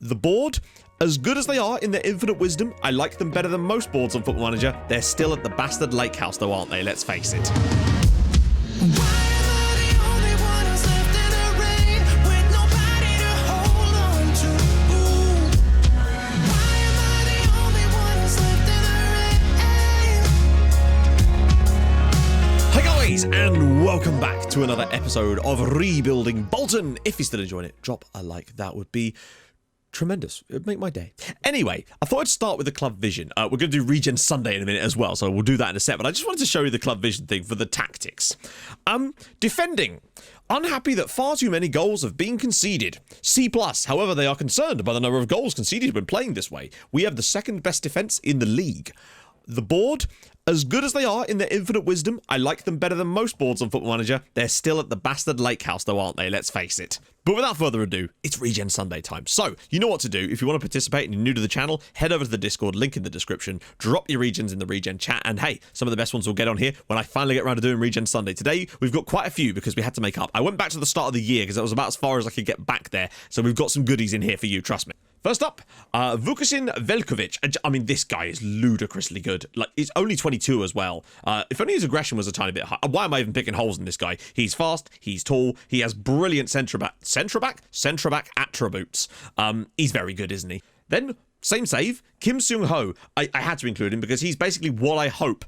The board, as good as they are in their infinite wisdom, I like them better than most boards on Football Manager. They're still at the bastard lake house though, aren't they? Let's face it. And welcome back to another episode of Rebuilding Bolton. If you're still enjoying it, drop a like. That would be tremendous. It would make my day. Anyway, I thought I'd start with the club vision. We're going to do Regen Sunday in a minute as well, so we'll do that in a sec. But I just wanted to show you the club vision thing for the tactics. Defending. Unhappy that far too many goals have been conceded. C+. However, they are concerned by the number of goals conceded when playing this way. We have the second best defence in the league. The board, as good as they are in their infinite wisdom, I like them better than most boards on Football Manager. They're still at the bastard lake house though, aren't they? Let's face it. But without further ado, it's Regen Sunday time. So, you know what to do. If you want to participate and you're new to the channel, head over to the Discord, link in the description, drop your Regens in the Regen chat, and hey, some of the best ones will get on here when I finally get around to doing Regen Sunday. Today, we've got quite a few because we had to make up. I went back to the start of the year because that was about as far as I could get back there, so we've got some goodies in here for you, trust me. First up, Vukasin Velkovic. I mean, this guy is ludicrously good. Like, he's only 22 as well. If only his aggression was a tiny bit high. Why am I even picking holes in this guy? He's fast, he's tall, he has brilliant centre-back attributes. He's very good, isn't he? Then, same save, Kim Seung-ho. I had to include him because he's basically what I hope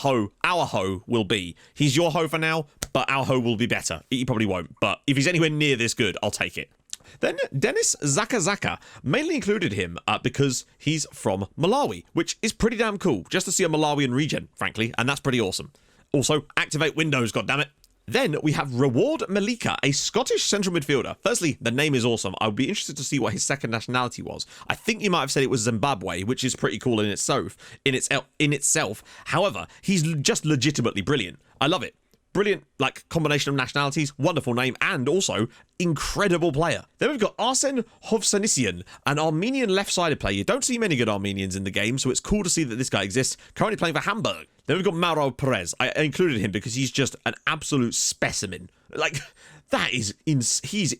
our Ho will be. He's your Ho for now, but our Ho will be better. He probably won't, but if he's anywhere near this good, I'll take it. Then Dennis Zakazaka, mainly included him because he's from Malawi, which is pretty damn cool, just to see a Malawian regen, frankly, and that's pretty awesome. Also, activate Windows, goddammit. Then we have Reward Malika, a Scottish central midfielder. Firstly, the name is awesome. I would be interested to see what his second nationality was. I think you might have said it was Zimbabwe, which is pretty cool in itself. However, he's just legitimately brilliant. I love it. Brilliant, like, combination of nationalities, wonderful name, and also incredible player. Then we've got Arsen Hovsannisian, an Armenian left-sided player. You don't see many good Armenians in the game, so it's cool to see that this guy exists. Currently playing for Hamburg. Then we've got Mauro Perez. I included him because he's just an absolute specimen. Like, he's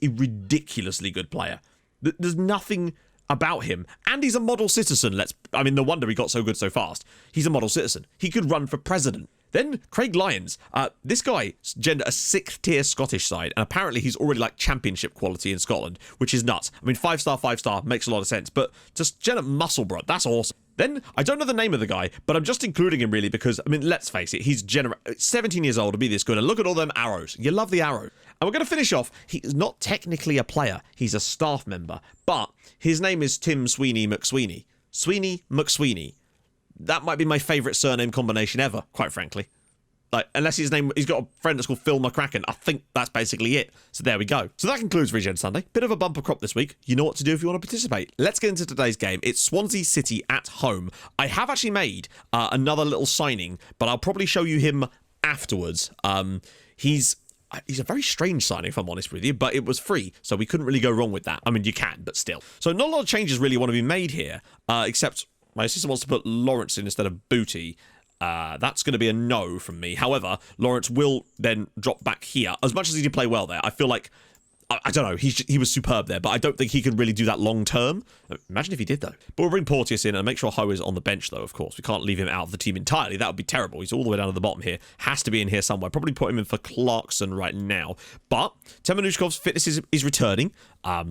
a ridiculously good player. There's nothing about him, and he's a model citizen. No wonder he got so good so fast. He's a model citizen. He could run for president. Then Craig Lyons, this guy gender a 6th tier Scottish side, and apparently he's already like championship quality in Scotland, which is nuts. I mean, 5-star makes a lot of sense, but just gender muscle, bro, that's awesome. Then, I don't know the name of the guy, but I'm just including him really because, I mean, let's face it, he's 17 years old to be this good, and look at all them arrows. You love the arrow. And we're going to finish off, he's not technically a player, he's a staff member, but his name is Tim Sweeney McSweeney. Sweeney McSweeney. That might be my favourite surname combination ever, quite frankly. Like, unless he's got a friend that's called Phil McCracken. I think that's basically it. So there we go. So that concludes Regen Sunday. Bit of a bumper crop this week. You know what to do if you want to participate. Let's get into today's game. It's Swansea City at home. I have actually made another little signing, but I'll probably show you him afterwards. He's a very strange signing, if I'm honest with you, but it was free, so we couldn't really go wrong with that. I mean, you can, but still. So not a lot of changes really want to be made here, except my assistant wants to put Lawrence in instead of Booty. That's going to be a no from me. However, Lawrence will then drop back here. As much as he did play well there, I feel like, I don't know, he was superb there, but I don't think he can really do that long term. Imagine if he did, though. But we'll bring Porteous in and make sure Ho is on the bench, though, of course. We can't leave him out of the team entirely. That would be terrible. He's all the way down to the bottom here. Has to be in here somewhere. Probably put him in for Clarkson right now. But Temenushkov's fitness is returning,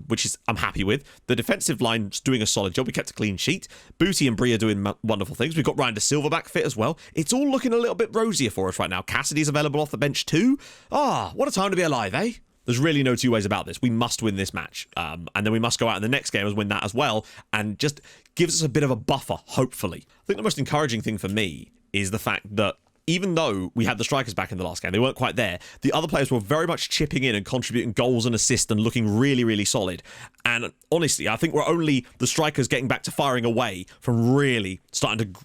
which is I'm happy with. The defensive line's doing a solid job. We kept a clean sheet. Booty and Brie are doing wonderful things. We've got Ryan De Silva back fit as well. It's all looking a little bit rosier for us right now. Cassidy's available off the bench too. What a time to be alive, eh? There's really no two ways about this. We must win this match. And then we must go out in the next game and win that as well. And just gives us a bit of a buffer, hopefully. I think the most encouraging thing for me is the fact that even though we had the strikers back in the last game, they weren't quite there. The other players were very much chipping in and contributing goals and assists and looking really, really solid. And honestly, I think we're only the strikers getting back to firing away from really starting to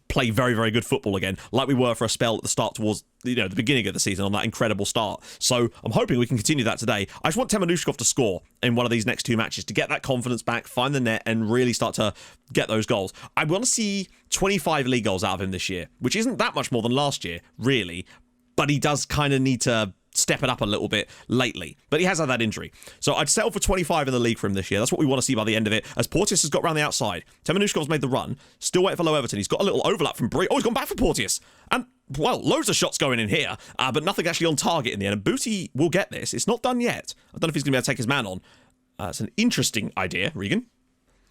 play very, very good football again, like we were for a spell at the start towards the beginning of the season on that incredible start. So I'm hoping we can continue that today. I just want Temenushkov to score in one of these next two matches to get that confidence back, find the net, and really start to get those goals. I want to see 25 league goals out of him this year, which isn't that much more than last year, really, but he does kind of need to step it up a little bit lately. But he has had that injury. So I'd settle for 25 in the league for him this year. That's what we want to see by the end of it. As Porteous has got around the outside. Temenushkov's made the run. Still waiting for Low Everton. He's got a little overlap from Bree. Oh, he's gone back for Porteous. And, well, loads of shots going in here, but nothing actually on target in the end. And Booty will get this. It's not done yet. I don't know if he's going to be able to take his man on. It's an interesting idea, Regan.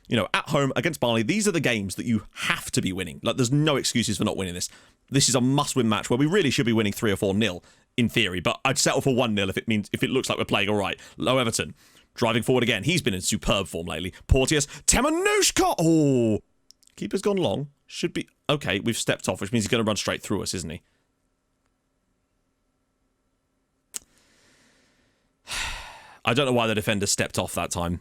You know, at home against Barnley, these are the games that you have to be winning. Like, there's no excuses for not winning this. This is a must-win match where we really should be winning 3 or 4-0 in theory, but I'd settle for 1-0 if it looks like we're playing all right. Low Everton driving forward again. He's been in superb form lately. Porteous, Temenushka. Oh, keeper's gone long. Should be okay. We've stepped off, which means he's going to run straight through us, isn't he? I don't know why the defender stepped off that time.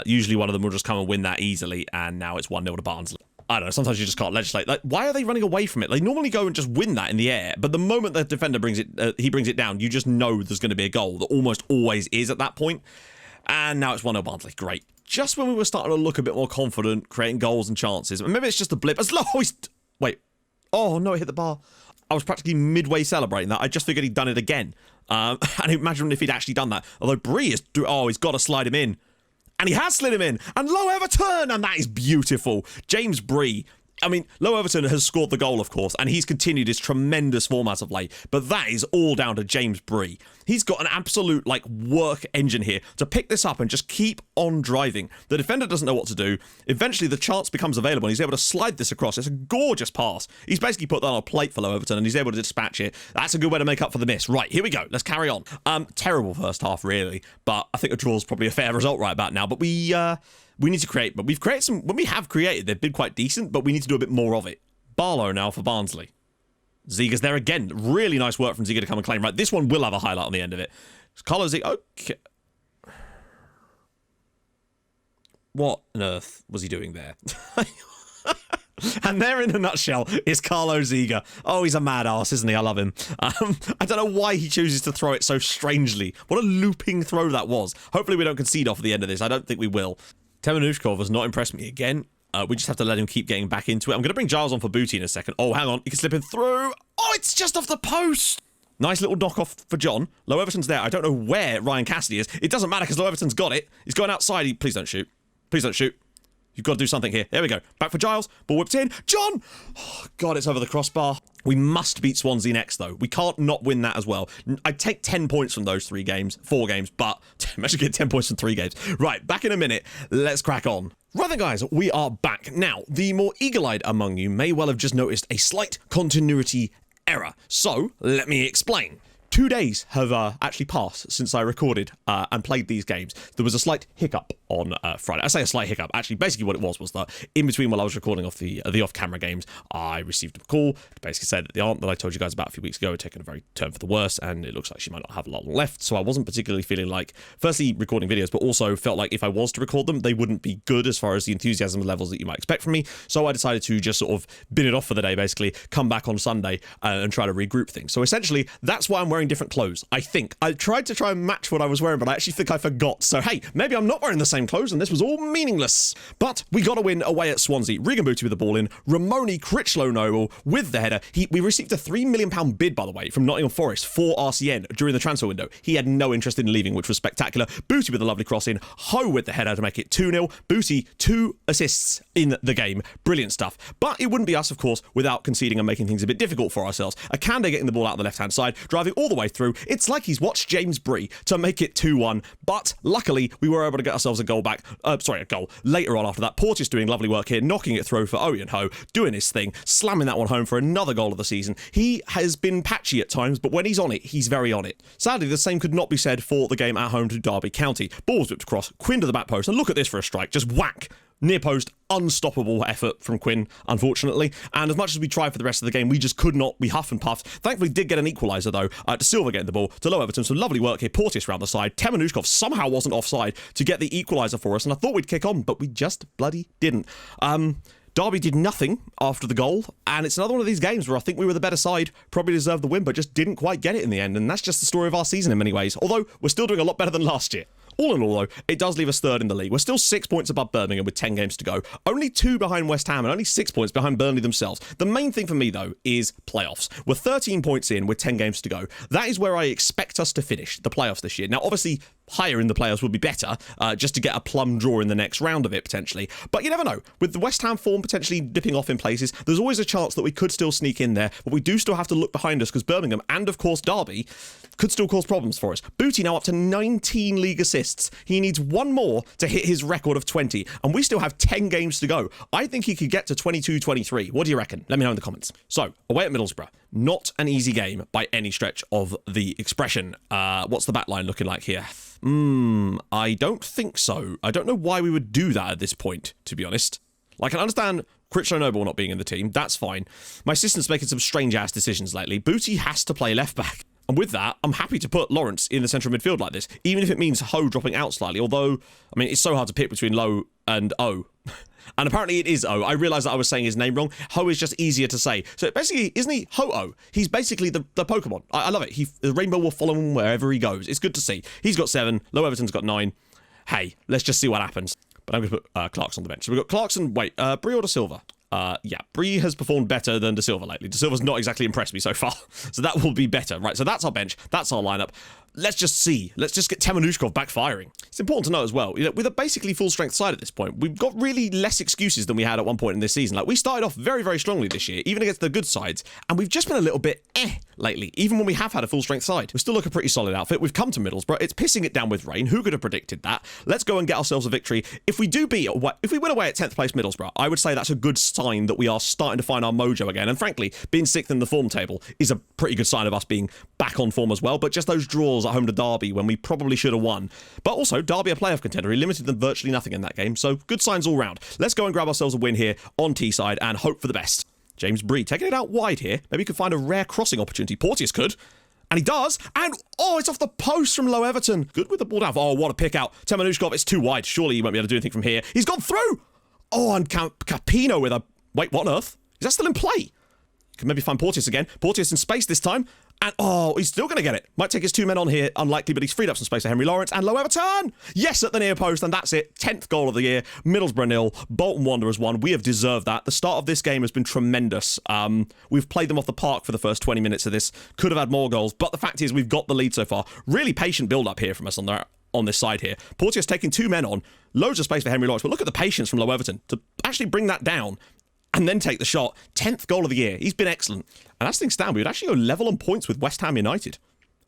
Usually one of them will just come and win that easily, and now it's 1-0 to Barnsley. I don't know, sometimes you just can't legislate. Like, why are they running away from it? They normally go and just win that in the air, but the moment the defender brings it down, you just know there's going to be a goal. There almost always is at that point. And now it's 1-0 Barnsley. Great. Just when we were starting to look a bit more confident, creating goals and chances. And maybe it's just a blip. Wait. Oh, no, it hit the bar. I was practically midway celebrating that. I just figured he'd done it again. And imagine if he'd actually done that. Although Bree is... Oh, he's got to slide him in. And he has slid him in. And Low Everton. And that is beautiful. James Bree. I mean, Low Everton has scored the goal, of course, and he's continued his tremendous form as of late, but that is all down to James Bree. He's got an absolute, work engine here to pick this up and just keep on driving. The defender doesn't know what to do. Eventually, the chance becomes available, and he's able to slide this across. It's a gorgeous pass. He's basically put that on a plate for Low Everton, and he's able to dispatch it. That's a good way to make up for the miss. Right, here we go. Let's carry on. Terrible first half, really, but I think a draw is probably a fair result right about now, but we need to create, but we've created some. When we have created, they've been quite decent, but we need to do a bit more of it. Barlow now for Barnsley. Ziga's there again. Really nice work from Ziga to come and claim. Right, this one will have a highlight on the end of it. It's Carlo Ziga. Okay. What on earth was he doing there? And there in a nutshell is Carlo Ziga. Oh, he's a mad ass, isn't he? I love him. I don't know why he chooses to throw it so strangely. What a looping throw that was. Hopefully we don't concede off at the end of this. I don't think we will. Temenushkov has not impressed me again. We just have to let him keep getting back into it. I'm going to bring Giles on for Booty in a second. Oh, hang on. He can slip in through. Oh, it's just off the post. Nice little knock-off for John. Low Everton's there. I don't know where Ryan Cassidy is. It doesn't matter because Low Everton's got it. He's going outside. Please don't shoot. Please don't shoot. You've got to do something here. There we go. Back for Giles. Ball whipped in. John! Oh, God, it's over the crossbar. We must beat Swansea next, though. We can't not win that as well. I'd take 10 points from those 4 games, but imagine getting 10 points from 3 games. Right, back in a minute. Let's crack on. Right then, guys, we are back. Now, the more eagle-eyed among you may well have just noticed a slight continuity error. So, let me explain. 2 days have actually passed since I recorded and played these games. There was a slight hiccup on Friday. I say a slight hiccup. Actually, basically what it was that in between while I was recording off the off-camera games, I received a call to basically say that the aunt that I told you guys about a few weeks ago had taken a very turn for the worse, and it looks like she might not have a lot left. So I wasn't particularly feeling like, firstly, recording videos, but also felt like if I was to record them, they wouldn't be good as far as the enthusiasm levels that you might expect from me. So I decided to just sort of bin it off for the day, basically, come back on Sunday and try to regroup things. So essentially, that's why I'm wearing different clothes. I think. I tried to try and match what I was wearing, but I actually think I forgot. So, hey, maybe I'm not wearing the same clothes, and this was all meaningless. But we got a win away at Swansea. Regan Booty with the ball in. Ramoni Critchlow-Noble with the header. We received a £3 million bid, by the way, from Nottingham Forest for RCN during the transfer window. He had no interest in leaving, which was spectacular. Booty with a lovely cross in. Ho with the header to make it 2-0. Booty, 2 assists in the game. Brilliant stuff. But it wouldn't be us, of course, without conceding and making things a bit difficult for ourselves. Akande getting the ball out on the left-hand side, driving all the way through. It's like he's watched James Bree to make it 2-1, but luckily we were able to get ourselves a goal back. A goal later on after that. Porteous doing lovely work here, knocking it through for Owen Ho, doing his thing, slamming that one home for another goal of the season. He has been patchy at times, but when he's on it, he's very on it. Sadly, the same could not be said for the game at home to Derby County. Ball's whipped across, Quinn to the back post, and look at this for a strike, just whack. Near post, unstoppable effort from Quinn, unfortunately. And as much as we tried for the rest of the game, we just could not. We huff and puffed. Thankfully, did get an equaliser, though. To Silva getting the ball. To Low Everton. Some lovely work here. Porteous round the side. Temenushkov somehow wasn't offside to get the equaliser for us. And I thought we'd kick on, but we just bloody didn't. Derby did nothing after the goal. And it's another one of these games where I think we were the better side. Probably deserved the win, but just didn't quite get it in the end. And that's just the story of our season in many ways. Although, we're still doing a lot better than last year. All in all, though, it does leave us third in the league. We're still 6 points above Birmingham with 10 games to go. Only 2 behind West Ham and only 6 points behind Burnley themselves. The main thing for me, though, is playoffs. We're 13 points in with 10 games to go. That is where I expect us to finish the playoffs this year. Now, obviously, higher in the playoffs would be better, just to get a plum draw in the next round of it, potentially. But you never know. With the West Ham form potentially dipping off in places, there's always a chance that we could still sneak in there, but we do still have to look behind us because Birmingham and, of course, Derby could still cause problems for us. Booty now up to 19 league assists. He needs one more to hit his record of 20, and we still have 10 games to go. I think he could get to 22-23. What do you reckon? Let me know in the comments. So, away at Middlesbrough. Not an easy game by any stretch of the expression. What's the back line looking like here? I don't think so. I don't know why we would do that at this point, to be honest. Like, I can understand Critchlow Noble not being in the team. That's fine. My assistant's making some strange-ass decisions lately. Booty has to play left-back. And with that, I'm happy to put Lawrence in the centre of midfield like this, even if it means Ho dropping out slightly. Although, I mean, it's so hard to pick between Low and O. And apparently it is O. I realised that I was saying his name wrong. Ho is just easier to say. So basically, isn't he Ho-Oh? He's basically the Pokemon. I love it. The rainbow will follow him wherever he goes. It's good to see. He's got 7. Low Everton's got 9. Hey, let's just see what happens. But I'm going to put Clarkson on the bench. So we've got Clarkson. Wait, Bree or De Silva? Yeah, Bree has performed better than De Silva lately. De Silva's not exactly impressed me so far. So that will be better. Right, so that's our bench. That's our lineup. Let's just see. Let's just get Temenushkov back firing. It's important to note as well, with a basically full-strength side at this point, we've got really less excuses than we had at one point in this season. Like, we started off very, very strongly this year, even against the good sides, and we've just been a little bit lately, even when we have had a full-strength side. We still look a pretty solid outfit. We've come to Middlesbrough. It's pissing it down with rain. Who could have predicted that? Let's go and get ourselves a victory. If we win away at 10th place Middlesbrough, I would say that's a good sign that we are starting to find our mojo again. And frankly, being 6th in the form table is a pretty good sign of us being back on form as well. But just those draws at home to Derby when we probably should have won. But also, Derby a playoff contender. He limited them virtually nothing in that game. So good signs all round. Let's go and grab ourselves a win here on Teesside and hope for the best. James Bree taking it out wide here. Maybe he could find a rare crossing opportunity. Porteous could. And he does. And, oh, it's off the post from Low Everton. Good with the ball down. Oh, what a pick out. Temenushkov, it's too wide. Surely he won't be able to do anything from here. He's gone through. Oh, and Capino with a... Wait, what on earth? Is that still in play? Can maybe find Porteous again. Porteous in space this time. And, oh, he's still going to get it. Might take his 2 men on here. Unlikely, but he's freed up some space for Henry Lawrence. And Low Everton! Yes, at the near post, and that's it. 10th goal of the year. Middlesbrough 0. Bolton Wanderers 1. We have deserved that. The start of this game has been tremendous. We've played them off the park for the first 20 minutes of this. Could have had more goals, but the fact is we've got the lead so far. Really patient build-up here from us on this side here. Porteous taking 2 men on. Loads of space for Henry Lawrence. But look at the patience from Low Everton to actually bring that down and then take the shot. 10th goal of the year. He's been excellent. And as things stand, we would actually go level on points with West Ham United.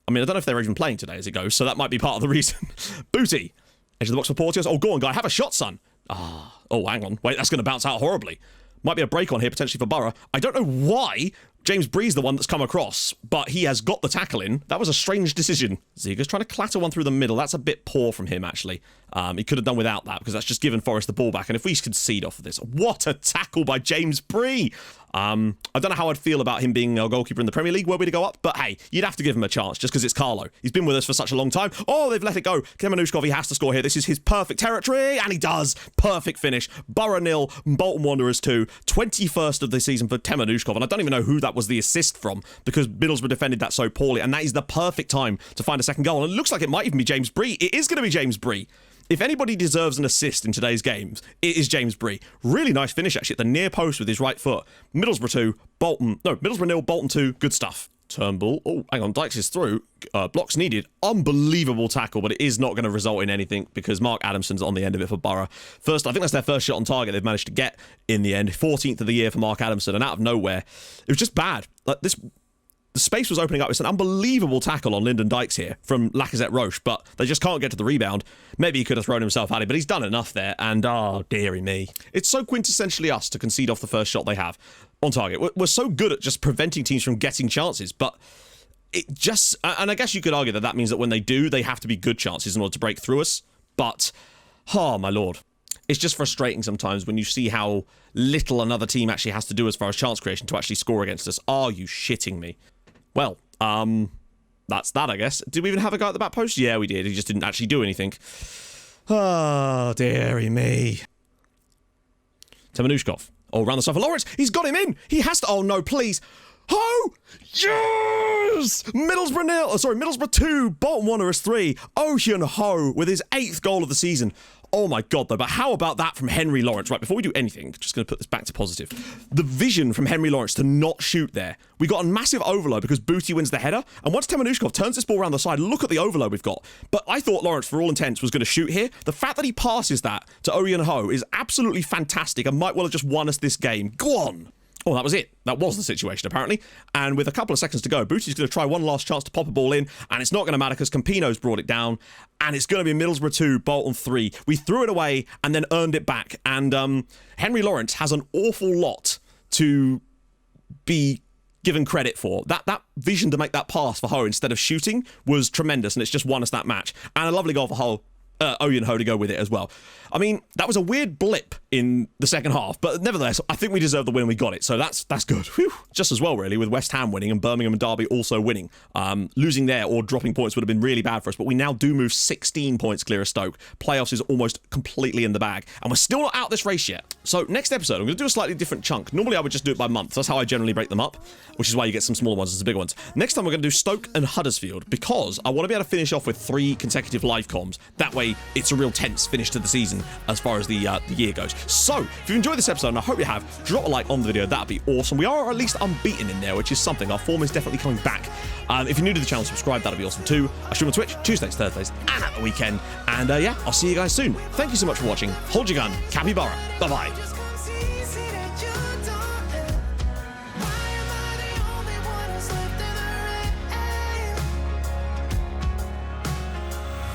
I mean, I don't know if they're even playing today as it goes, so that might be part of the reason. Booty. Edge of the box for Porteous. Oh, go on, guy. Have a shot, son. Oh, hang on. Wait, that's going to bounce out horribly. Might be a break on here, potentially for Borough. I don't know why James Bree's the one that's come across, but he has got the tackle in. That was a strange decision. Ziga's trying to clatter one through the middle. That's a bit poor from him, actually. He could have done without that, because that's just given Forest the ball back. And if we concede off of this, what a tackle by James Bree. I don't know how I'd feel about him being a goalkeeper in the Premier League were we to go up, but hey, you'd have to give him a chance just because it's Carlo. He's been with us for such a long time. Oh, they've let it go. Temenushkov, he has to score here. This is his perfect territory, and he does. Perfect finish. Borough 0, Bolton Wanderers 2. 21st of the season for Temenushkov, and I don't even know who that was the assist from because Middlesbrough defended that so poorly, and that is the perfect time to find a second goal. And it looks like it might even be James Bree. It is going to be James Bree. If anybody deserves an assist in today's games, it is James Bree. Really nice finish, actually, at the near post with his right foot. Middlesbrough 2, Middlesbrough 0, Bolton 2. Good stuff. Turnbull. Oh, hang on. Dykes is through. Blocks needed. Unbelievable tackle, but it is not going to result in anything because Mark Adamson's on the end of it for Borough. I think that's their first shot on target they've managed to get in the end. 14th of the year for Mark Adamson, and out of nowhere, it was just bad. Like this... The space was opening up. It's an unbelievable tackle on Lyndon Dykes here from Lacazette Roche, but they just can't get to the rebound. Maybe he could have thrown himself at it, but he's done enough there, and dearie me. It's so quintessentially us to concede off the first shot they have on target. We're so good at just preventing teams from getting chances, but it just... And I guess you could argue that means that when they do, they have to be good chances in order to break through us, but... Oh, my lord. It's just frustrating sometimes when you see how little another team actually has to do as far as chance creation to actually score against us. Are you shitting me? Well, that's that, I guess. Did we even have a guy at the back post? Yeah, we did. He just didn't actually do anything. Oh, dearie me. Temenushkov. Oh, round the side for Lawrence. He's got him in. He has to... Oh, no, please. Ho! Yes! Middlesbrough 2, Bolton Wanderers 3. Ocean Ho with his 8th goal of the season. Oh my God, though, but how about that from Henry Lawrence? Right, before we do anything, just going to put this back to positive. The vision from Henry Lawrence to not shoot there. We got a massive overload because Booty wins the header, and once Temenushkov turns this ball around the side, look at the overload we've got. But I thought Lawrence, for all intents, was going to shoot here. The fact that he passes that to Ocean Ho is absolutely fantastic and might well have just won us this game. Go on! Oh, that was it. That was the situation, apparently. And with a couple of seconds to go, Booty's going to try one last chance to pop a ball in, and it's not going to matter because Campino's brought it down, and it's going to be Middlesbrough 2, Bolton 3. We threw it away and then earned it back, and Henry Lawrence has an awful lot to be given credit for. That vision to make that pass for Ho instead of shooting was tremendous, and it's just won us that match. And a lovely goal for Ho. Oyen Ho to go with it as well. I mean, that was a weird blip in the second half, but nevertheless, I think we deserved the win. We got it, so that's good. Whew. Just as well, really, with West Ham winning and Birmingham and Derby also winning. Losing there or dropping points would have been really bad for us, but we now do move 16 points clear of Stoke. Playoffs is almost completely in the bag, and we're still not out this race yet. So next episode, I'm going to do a slightly different chunk. Normally, I would just do it by month. That's how I generally break them up, which is why you get some smaller ones and some bigger ones. Next time, we're going to do Stoke and Huddersfield, because I want to be able to finish off with 3 consecutive live comms. That way, it's a real tense finish to the season as far as the year goes. So, if you enjoyed this episode, and I hope you have, drop a like on the video. That'd be awesome. We are at least unbeaten in there, which is something. Our form is definitely coming back. If you're new to the channel, subscribe. That'd be awesome too. I stream on Twitch Tuesdays, Thursdays, and at the weekend. And yeah, I'll see you guys soon. Thank you so much for watching. Hold your gun. Capybara. Bye-bye.